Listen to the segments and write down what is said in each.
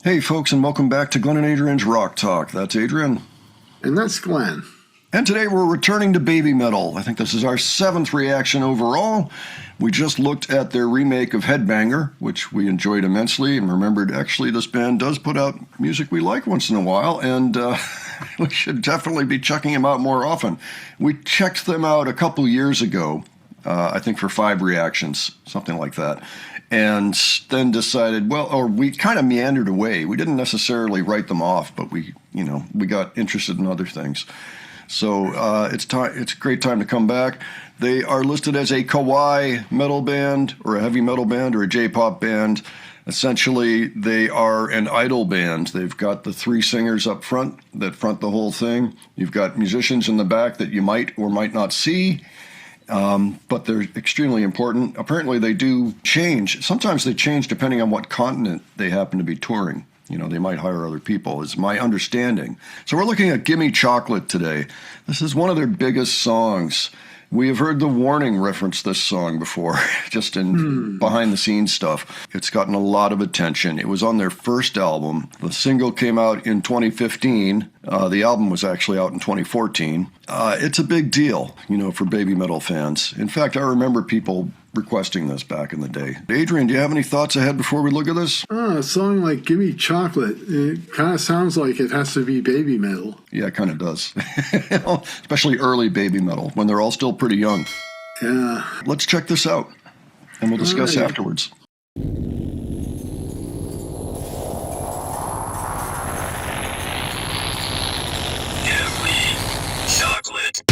Hey folks, and welcome back to Glenn and Adrian's Rock Talk. That's Adrian. And that's Glenn. And today we're returning to Babymetal. I think this is our 7th reaction overall. We just looked at their remake of Headbanger, which we enjoyed immensely, and remembered actually this band does put out music we like once in a while, and we should definitely be checking them out more often. We checked them out a couple years ago, I think for 5 reactions, something like that. And then decided, we kind of meandered away. We didn't necessarily write them off, but we got interested in other things. So it's a great time to come back. They are listed as a kawaii metal band, or a heavy metal band, or a J-pop band. Essentially, they are an idol band. They've got the 3 singers up front that front the whole thing. You've got musicians in the back that you might or might not see. But they're extremely important. Apparently they do change. Sometimes they change depending on what continent they happen to be touring. You know, they might hire other people, is my understanding. So we're looking at Gimme Chocolate today. This is one of their biggest songs. We have heard The Warning reference this song before, just in behind-the-scenes stuff. It's gotten a lot of attention. It was on their first album. The single came out in 2015. The album was actually out in 2014. It's a big deal, for Babymetal fans. In fact, I remember people requesting this back in the day. Adrian, do you have any thoughts ahead before we look at this? A song like Gimme Chocolate, it kind of sounds like it has to be Babymetal. Yeah, it kind of does. Especially early Babymetal, when they're all still pretty young. Yeah. Let's check this out, and we'll discuss afterwards. Gimme Chocolate.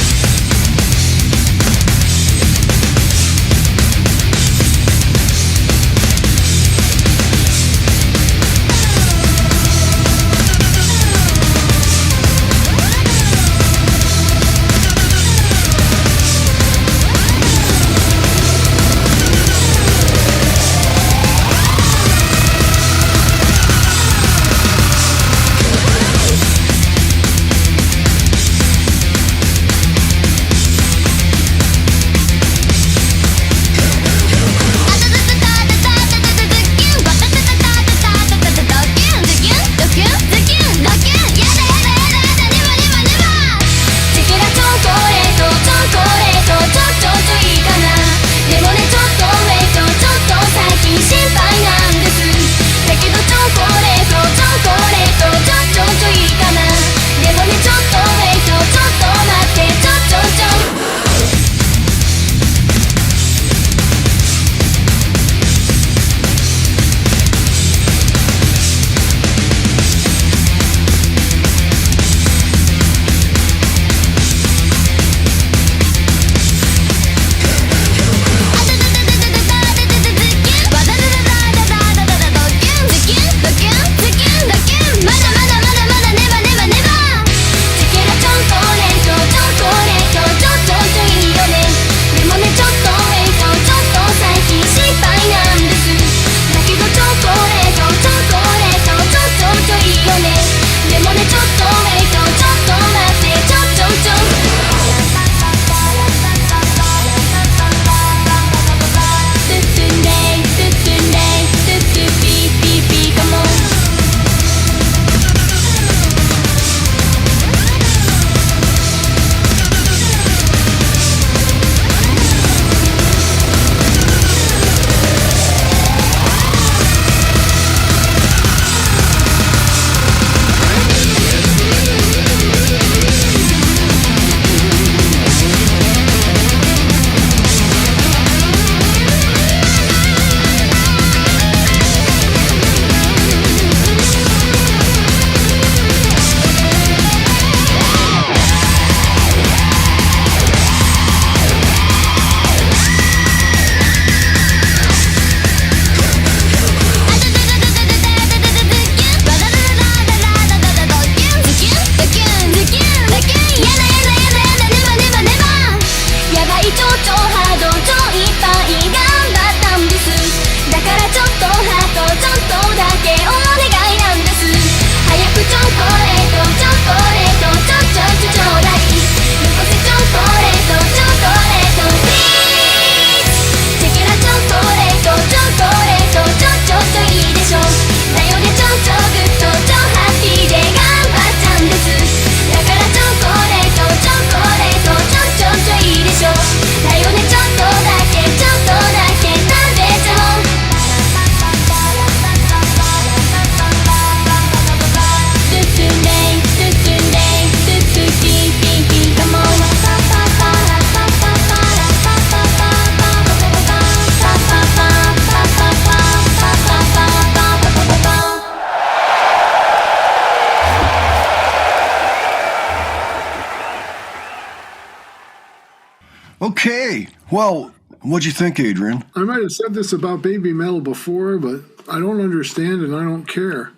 Okay. Well, what'd you think, Adrian? I might have said this about Babymetal before, but I don't understand and I don't care.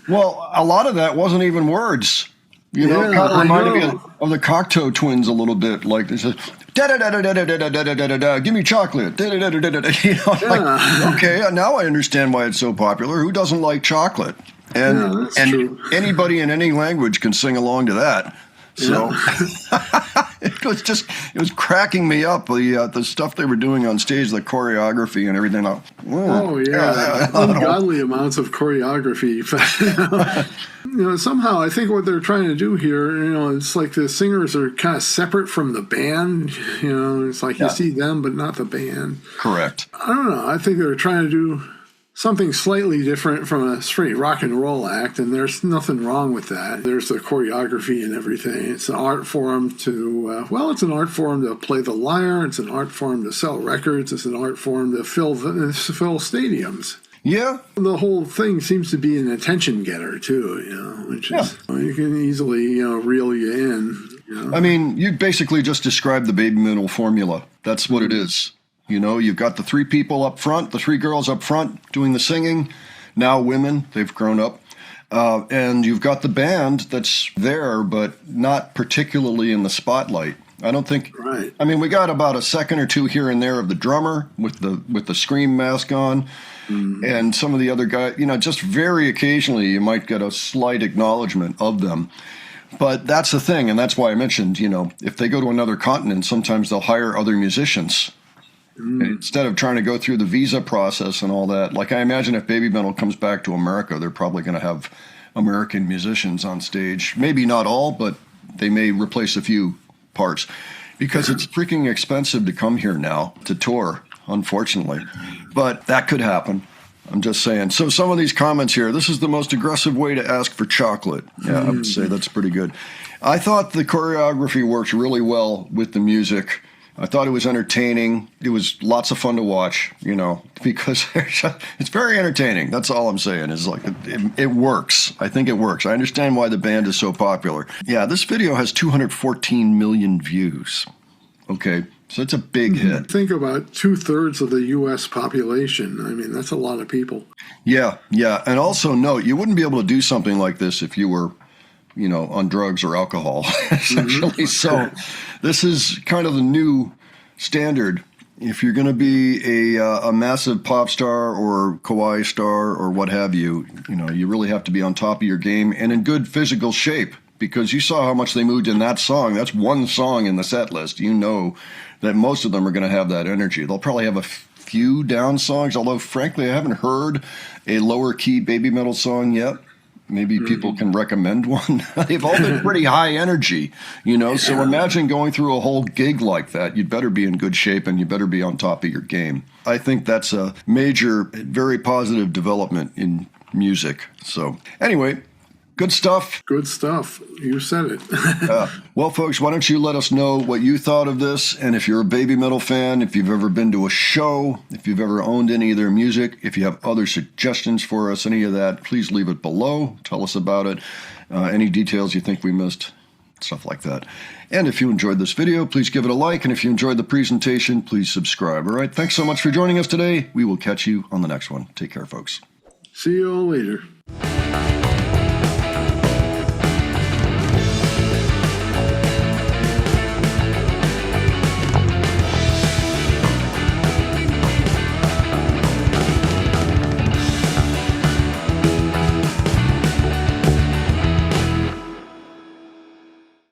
Well, a lot of that wasn't even words. You know, Yeah, it kind of I reminded me know. of the Cocteau Twins a little bit. Like this is da da da da da da da da da da da da. Gimme chocolate. Da da da da da da. You know, Yeah. like okay, now I understand why it's so popular. Who doesn't like chocolate? And Yeah, that's true. anybody in any language can sing along to that. So it was cracking me up, the stuff they were doing on stage, the choreography and everything. Oh yeah, ungodly amounts of choreography. Somehow I think what they're trying to do here, it's like the singers are kind of separate from the band. It's like you see them but not the band. Correct. I don't know. I think they're trying to do something slightly different from a straight rock and roll act, and there's nothing wrong with that. There's the choreography and everything. It's an art form it's an art form to play the lyre. It's an art form to sell records. It's an art form to fill stadiums. Yeah. The whole thing seems to be an attention getter too, which is you can easily reel you in. I mean, you basically just described the Babymetal formula. That's what it is. You've got the three people up front, the three girls up front doing the singing, now women, they've grown up. And you've got the band that's there, but not particularly in the spotlight. I don't think. Right. I mean, we got about a second or two here and there of the drummer with the scream mask on, and some of the other guys. Just very occasionally you might get a slight acknowledgement of them. But that's the thing, and that's why I mentioned, if they go to another continent, sometimes they'll hire other musicians. Instead of trying to go through the visa process and all that. Like I imagine if Babymetal comes back to America, they're probably going to have American musicians on stage. Maybe not all, but they may replace a few parts. Because it's freaking expensive to come here now to tour, unfortunately. But that could happen. I'm just saying. So some of these comments here, this is the most aggressive way to ask for chocolate. Yeah, I would say that's pretty good. I thought the choreography worked really well with the music. I thought it was entertaining. It was lots of fun to watch, because it's very entertaining. That's all I'm saying is like it works. I think it works. I understand why the band is so popular. Yeah, this video has 214 million views. Okay, so it's a big hit. Think about 2/3 of the U.S. population. I mean, that's a lot of people. Yeah. And also note, you wouldn't be able to do something like this if you were on drugs or alcohol, essentially. So this is kind of the new standard. If you're going to be a massive pop star or kawaii star or what have you, you really have to be on top of your game and in good physical shape, because you saw how much they moved in that song. That's one song in the set list. That most of them are going to have that energy. They'll probably have a few down songs, although frankly I haven't heard a lower key Babymetal song yet. Maybe people can recommend one. They've all been pretty high energy, So imagine going through a whole gig like that. You'd better be in good shape and you better be on top of your game. I think that's a major, very positive development in music. So anyway, good stuff. Good stuff. You said it. Well, folks, why don't you let us know what you thought of this? And if you're a Babymetal fan, if you've ever been to a show, if you've ever owned any of their music, if you have other suggestions for us, any of that, please leave it below. Tell us about it. Any details you think we missed, stuff like that. And if you enjoyed this video, please give it a like. And if you enjoyed the presentation, please subscribe. All right. Thanks so much for joining us today. We will catch you on the next one. Take care, folks. See you all later.